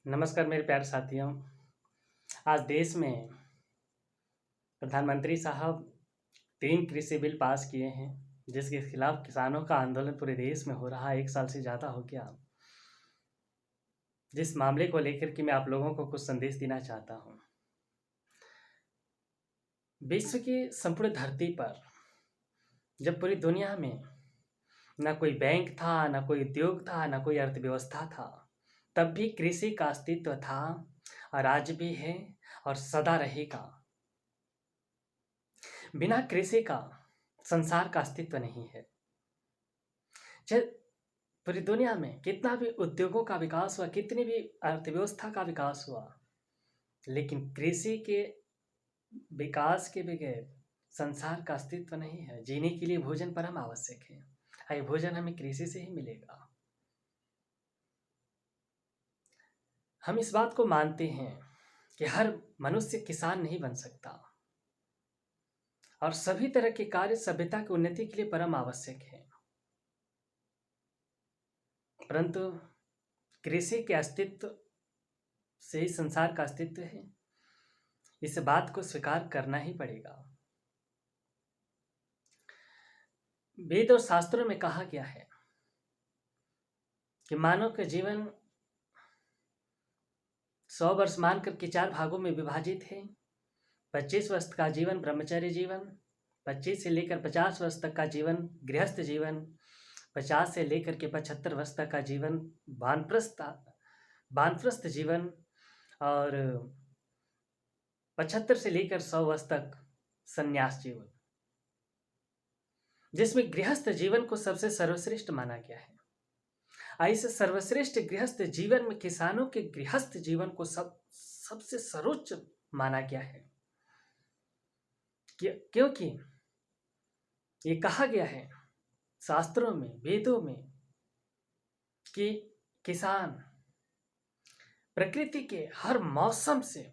नमस्कार मेरे प्यारे साथियों। आज देश में प्रधानमंत्री साहब 3 कृषि बिल पास किए हैं, जिसके खिलाफ किसानों का आंदोलन पूरे देश में हो रहा है। 1 साल से ज़्यादा हो गया। जिस मामले को लेकर के मैं आप लोगों को कुछ संदेश देना चाहता हूँ। विश्व की संपूर्ण धरती पर जब पूरी दुनिया में ना कोई बैंक था, ना कोई उद्योग था, ना कोई अर्थव्यवस्था था, तब भी कृषि का अस्तित्व था और आज भी है और सदा रहेगा। बिना कृषि का संसार का अस्तित्व नहीं है। पूरी दुनिया में कितना भी उद्योगों का विकास हुआ, कितनी भी अर्थव्यवस्था का विकास हुआ, लेकिन कृषि के विकास के बगैर संसार का अस्तित्व नहीं है। जीने के लिए भोजन परम आवश्यक है। ये भोजन हमें कृषि से ही मिलेगा। हम इस बात को मानते हैं कि हर मनुष्य किसान नहीं बन सकता और सभी तरह के कार्य सभ्यता की उन्नति के लिए परम आवश्यक है, परंतु कृषि के अस्तित्व से ही संसार का अस्तित्व है। इस बात को स्वीकार करना ही पड़ेगा। वेद और शास्त्रों में कहा गया है कि मानव का जीवन 100 वर्ष मान करके 4 भागों में विभाजित है। 25 वर्ष का जीवन ब्रह्मचर्य जीवन, 25 से लेकर 50 वर्ष तक का जीवन गृहस्थ जीवन, 50 से लेकर के 75 वर्ष तक का जीवन वानप्रस्थ जीवन और 75 से लेकर 100 वर्ष तक संन्यास जीवन, जिसमें गृहस्थ जीवन को सबसे सर्वश्रेष्ठ माना गया है। ऐसे सर्वश्रेष्ठ गृहस्थ जीवन में किसानों के गृहस्थ जीवन को सबसे सर्वोच्च माना गया है, क्योंकि ये कहा गया है शास्त्रों में, वेदों में कि किसान प्रकृति के हर मौसम से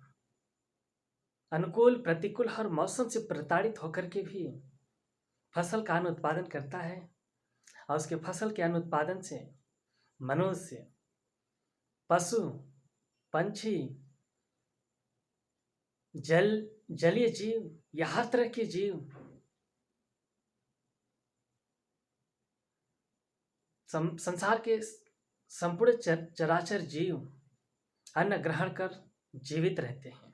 अनुकूल प्रतिकूल हर मौसम से प्रताड़ित होकर के भी फसल का अन्न उत्पादन करता है और उसके फसल के अन्न उत्पादन से मनुष्य, पशु, पंछी, जलीय जीव या हर तरह के जीव संसार के संपूर्ण चराचर जीव अन्न ग्रहण कर जीवित रहते हैं।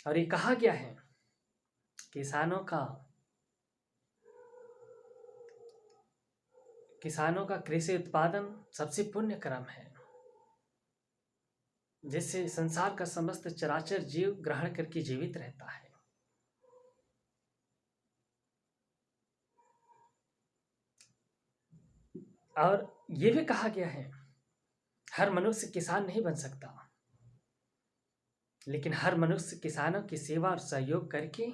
और ये कहा गया है किसानों का कृषि उत्पादन सबसे पुण्य कर्म है, जिससे संसार का समस्त चराचर जीव ग्रहण करके जीवित रहता है। और ये भी कहा गया है हर मनुष्य किसान नहीं बन सकता, लेकिन हर मनुष्य किसानों की सेवा और सहयोग करके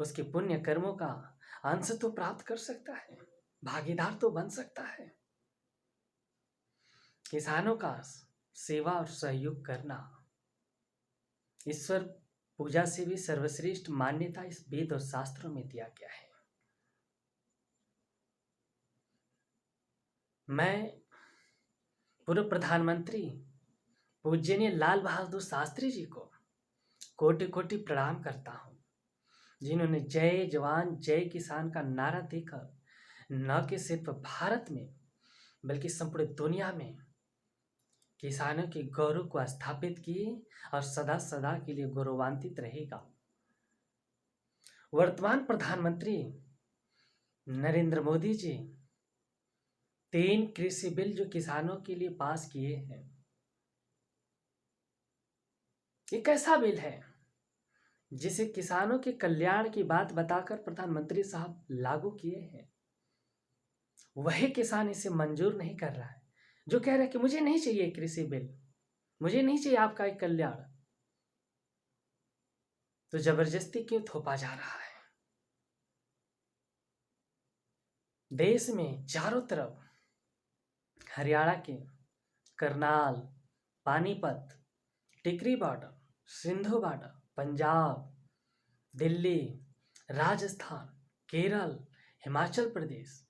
उसके पुण्य कर्मों का अंश तो प्राप्त कर सकता है, भागीदार तो बन सकता है। किसानों का सेवा और सहयोग करना ईश्वर पूजा से भी सर्वश्रेष्ठ मान्यता इस वेद और शास्त्रों में दिया गया है। मैं पूर्व प्रधानमंत्री पूजनीय लाल बहादुर शास्त्री जी को कोटि कोटि प्रणाम करता हूँ, जिन्होंने जय जवान जय किसान का नारा देकर न कि सिर्फ भारत में बल्कि संपूर्ण दुनिया में किसानों के गौरव को स्थापित किए और सदा सदा के लिए गौरवान्वित रहेगा। वर्तमान प्रधानमंत्री नरेंद्र मोदी जी 3 कृषि बिल जो किसानों के लिए पास किए हैं, ये कैसा बिल है जिसे किसानों के कल्याण की बात बताकर प्रधानमंत्री साहब लागू किए हैं। वही किसान इसे मंजूर नहीं कर रहा है, जो कह रहा है कि मुझे नहीं चाहिए कृषि बिल, मुझे नहीं चाहिए आपका एक कल्याण, तो जबरदस्ती क्यों थोपा जा रहा है। देश में चारों तरफ हरियाणा के करनाल, पानीपत, टिकरी बॉर्डर, सिंधु बॉर्डर, पंजाब, दिल्ली, राजस्थान, केरल, हिमाचल प्रदेश,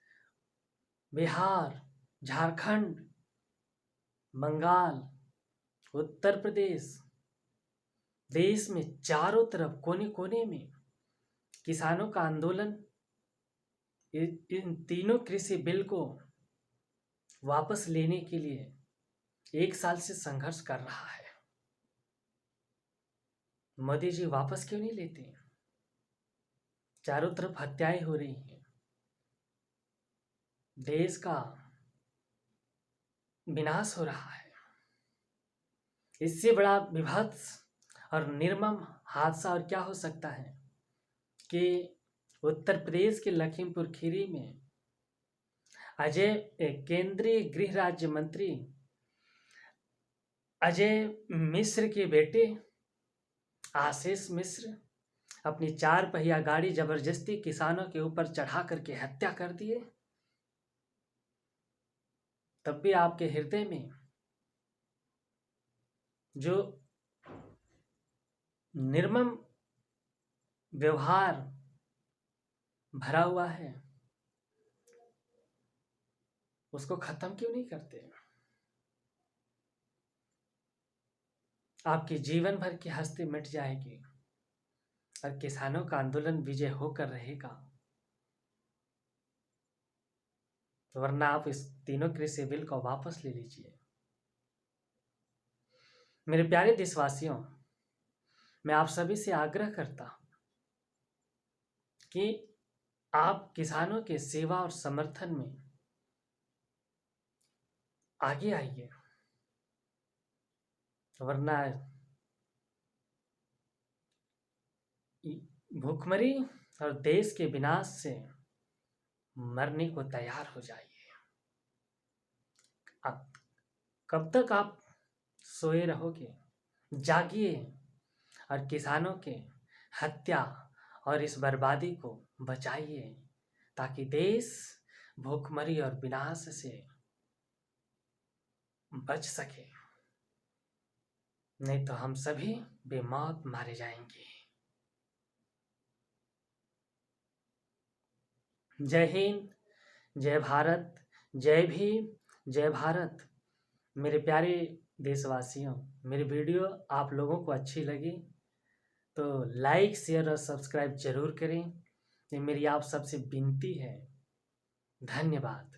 बिहार, झारखंड, बंगाल, उत्तर प्रदेश, देश में चारों तरफ कोने कोने में किसानों का आंदोलन इन तीनों कृषि बिल को वापस लेने के लिए 1 साल से संघर्ष कर रहा है। मोदी जी वापस क्यों नहीं लेते? चारों तरफ हत्याएं हो रही हैं, देश का विनाश हो रहा है। इससे बड़ा विभत्स और निर्मम हादसा और क्या हो सकता है कि उत्तर प्रदेश के लखीमपुर खीरी में केंद्रीय गृह राज्य मंत्री अजय मिश्र के बेटे आशीष मिश्र अपनी 4 पहिया गाड़ी जबरदस्ती किसानों के ऊपर चढ़ा करके हत्या कर दिए। तब भी आपके हृदय में जो निर्मम व्यवहार भरा हुआ है उसको खत्म क्यों नहीं करते? आपकी जीवन भर की हस्ती मिट जाएगी और किसानों का आंदोलन विजय होकर रहेगा। वरना आप इस तीनों कृषि बिल को वापस ले लीजिए। मेरे प्यारे देशवासियों, मैं आप सभी से आग्रह करता हूं कि आप किसानों के सेवा और समर्थन में आगे आइए, वरना भूखमरी और देश के विनाश से मरने को तैयार हो जाइए। अब कब तक आप सोए रहोगे? जागिए और किसानों के हत्या और इस बर्बादी को बचाइए ताकि देश भूखमरी और विनाश से बच सके। नहीं तो हम सभी बेमौत मारे जाएंगे। जय हिंद, जय भारत, जय भीम, जय भारत। मेरे प्यारे देशवासियों, मेरी वीडियो आप लोगों को अच्छी लगी तो लाइक, शेयर और सब्सक्राइब जरूर करें। ये मेरी आप सबसे विनती है। धन्यवाद।